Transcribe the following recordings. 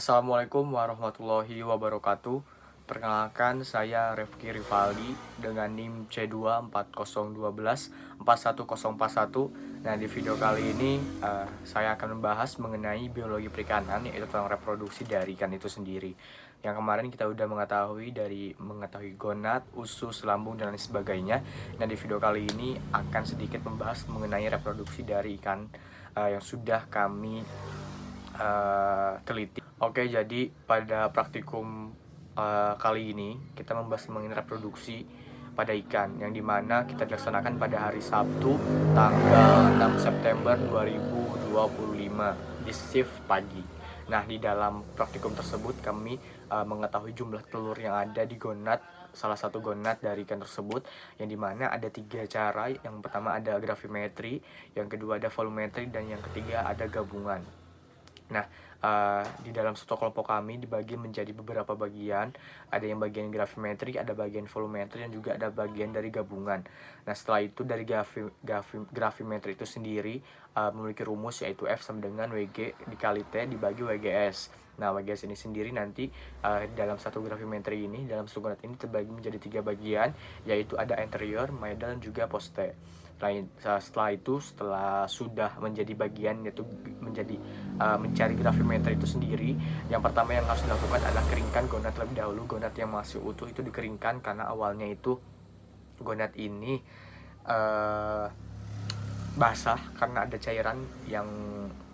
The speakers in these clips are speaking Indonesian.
Assalamualaikum warahmatullahi wabarakatuh. Perkenalkan, saya Refki Rivaldi dengan NIM C24012 Nah, di video kali ini saya akan membahas mengenai biologi perikanan, yaitu tentang reproduksi dari ikan itu sendiri. Yang kemarin kita udah mengetahui gonad, usus, lambung, dan lain sebagainya. Nah, di video kali ini akan sedikit membahas mengenai reproduksi dari ikan yang sudah kami teliti. Oke, jadi pada praktikum kali ini kita membahas mengenai reproduksi pada ikan, yang dimana kita dilaksanakan pada hari Sabtu tanggal 6 September 2025 di shift pagi. Nah, di dalam praktikum tersebut kami mengetahui jumlah telur yang ada di gonad, salah satu gonad dari ikan tersebut, yang dimana ada 3 cara. Yang pertama ada gravimetri, yang kedua ada volumetri, dan yang ketiga ada gabungan. Nah, di dalam satu kelompok kami dibagi menjadi beberapa bagian. Ada yang bagian gravimetri, ada bagian volumetri, dan juga ada bagian dari gabungan. Nah, setelah itu dari gravimetri itu sendiri memiliki rumus, yaitu F sama dengan WG dikali T dibagi WGS. Nah, WGS ini sendiri nanti dalam satu gravimetri ini, dalam satu gonad ini terbagi menjadi 3 bagian, yaitu ada anterior, middle, dan juga poste. Setelah sudah menjadi bagian, yaitu mencari gravimeter itu sendiri, yang pertama yang harus dilakukan adalah keringkan gonad terlebih dahulu. Gonad yang masih utuh itu dikeringkan karena awalnya itu gonad ini basah karena ada cairan yang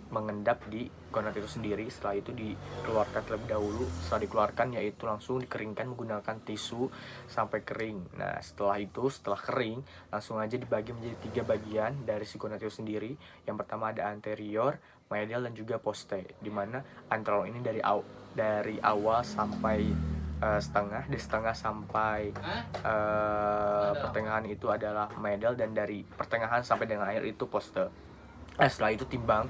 mengendap di gonad itu sendiri. Setelah itu dikeluarkan terlebih dahulu. Setelah dikeluarkan, yaitu langsung dikeringkan menggunakan tisu sampai kering. Nah, setelah kering, langsung aja dibagi menjadi 3 bagian dari si gonad itu sendiri. Yang pertama ada anterior, medial, dan juga poste, dimana anterior ini dari awal sampai di setengah sampai pertengahan itu adalah medial, dan dari pertengahan sampai dengan akhir itu poste. Setelah itu timbang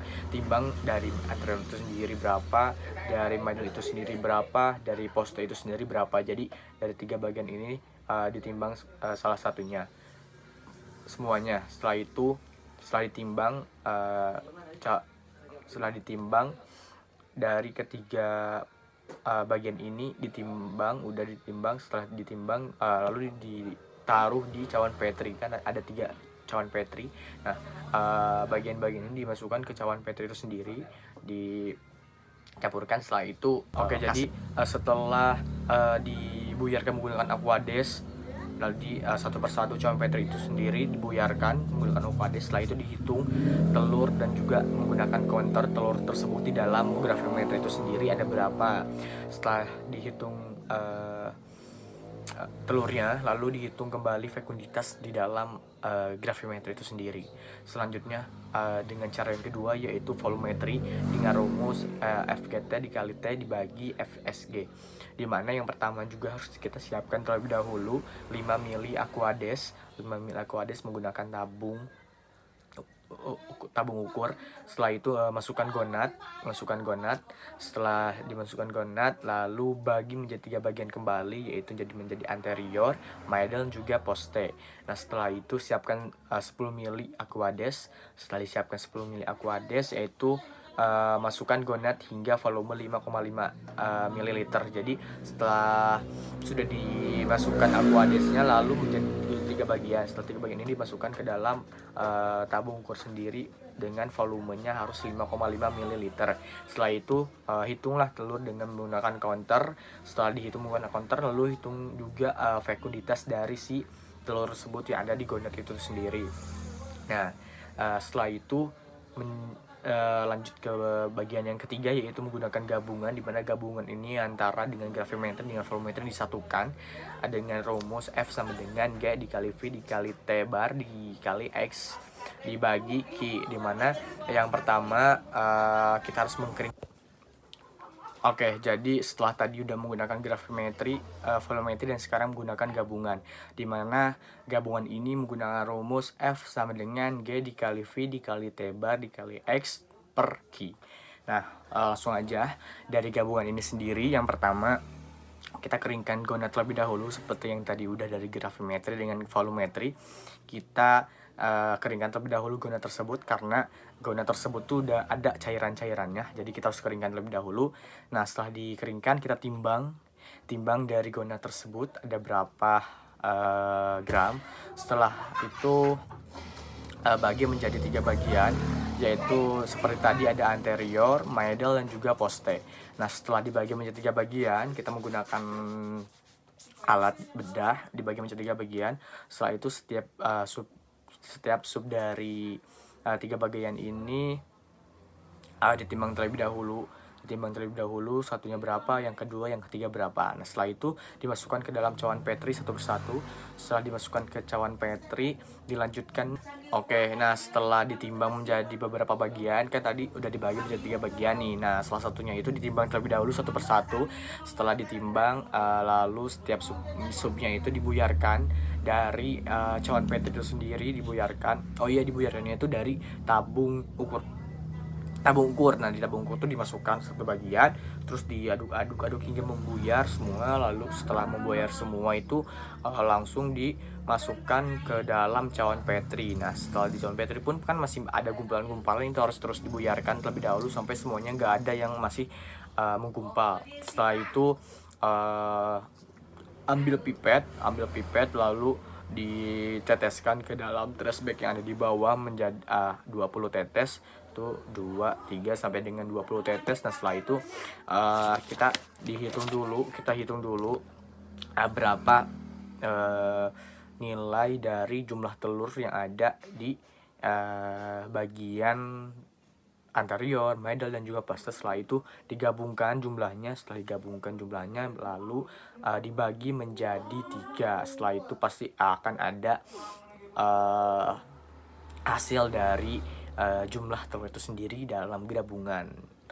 dari anterior itu sendiri berapa, dari middle itu sendiri berapa, dari poste itu sendiri berapa. Jadi dari 3 bagian ini ditimbang salah satunya semuanya. Setelah ditimbang dari ketiga bagian ini setelah ditimbang lalu ditaruh di cawan Petri. Kan ada 3 cawan Petri. Nah, bagian-bagian ini dimasukkan ke cawan Petri itu sendiri, dicampurkan. Setelah itu jadi setelah dibuyarkan menggunakan aquades, lalu satu persatu cawan Petri itu sendiri dibuyarkan menggunakan aquades. Setelah itu dihitung telur dan juga menggunakan counter telur tersebut di dalam gravimeter itu sendiri ada berapa. Setelah dihitung telurnya, lalu dihitung kembali fekunditas di dalam gravimetri itu sendiri. Selanjutnya dengan cara yang kedua, yaitu volumetri dengan rumus FGT dikali T dibagi FSG, dimana yang pertama juga harus kita siapkan terlebih dahulu 5 mili aquades menggunakan tabung ukur. Setelah itu masukkan gonad. Setelah dimasukkan gonad, lalu bagi menjadi 3 bagian kembali, yaitu menjadi anterior, middle, juga poste. Nah, setelah itu siapkan 10 mili aquades. Setelah disiapkan 10 mili aquades, yaitu masukkan gonad hingga volume 5,5 ml. Jadi setelah sudah dimasukkan aquadesnya, lalu menjadi 3 bagian. Setelah 3 bagian ini dimasukkan ke dalam tabung ukur sendiri dengan volumenya harus 5,5 ml. Setelah itu hitunglah telur dengan menggunakan counter. Setelah dihitung menggunakan counter, lalu hitung juga fekunditas dari si telur tersebut yang ada di gonad itu sendiri. Nah, setelah itu lanjut ke bagian yang ketiga, yaitu menggunakan gabungan, di mana gabungan ini antara dengan gravimeter dengan volumeter disatukan dengan rumus F sama dengan G dikali V dikali T bar dikali X dibagi Q, dimana yang pertama kita harus mengkering. Oke, jadi setelah tadi udah menggunakan gravimetri, volumetri, dan sekarang menggunakan gabungan, dimana gabungan ini menggunakan rumus F sama dengan G dikali V dikali T bar dikali X per Q. Nah, langsung aja dari gabungan ini sendiri. Yang pertama, kita keringkan gonad terlebih dahulu seperti yang tadi udah dari gravimetri dengan volumetri. Kita keringkan terlebih dahulu gonat tersebut, karena gonat tersebut tuh udah ada cairan-cairannya, jadi kita harus keringkan terlebih dahulu. Nah, setelah dikeringkan kita timbang dari gonat tersebut ada berapa gram. Setelah itu bagi menjadi 3 bagian, yaitu seperti tadi ada anterior, middle, dan juga poste. Nah, setelah dibagi menjadi 3 bagian, kita menggunakan alat bedah, dibagi menjadi 3 bagian. Setelah itu setiap sub dari 3 bagian ini ditimbang terlebih dahulu, satunya berapa, yang kedua, yang ketiga berapa. Nah, setelah itu dimasukkan ke dalam cawan Petri satu persatu. Setelah dimasukkan ke cawan Petri, dilanjutkan. Oke, nah setelah ditimbang menjadi beberapa bagian, kan tadi udah dibagi menjadi 3 bagian nih. Nah, salah satunya itu ditimbang terlebih dahulu satu persatu. Setelah ditimbang, lalu setiap subnya itu dibuyarkan dari cawan Petri itu sendiri, dibuyarkan. Oh iya, dibuyarkannya itu dari tabung ukur. Nah, di tabung ukur itu dimasukkan satu bagian, terus diaduk-aduk hingga membuyar semua. Lalu setelah membuyar semua itu langsung dimasukkan ke dalam cawan Petri. Nah, setelah di cawan Petri pun kan masih ada gumpalan-gumpalan, itu harus terus dibuyarkan terlebih dahulu sampai semuanya nggak ada yang masih menggumpal. Setelah itu ambil pipet lalu diteteskan ke dalam trash bag yang ada di bawah menjadi 20 tetes. Itu 2, 3 sampai dengan 20 tetes. Nah, setelah itu kita hitung dulu berapa nilai dari jumlah telur yang ada di bagian anterior, middle, dan juga poste. Setelah itu digabungkan jumlahnya. Setelah digabungkan jumlahnya, lalu dibagi menjadi 3. Setelah itu pasti akan ada hasil dari jumlah telur itu sendiri dalam gabungan.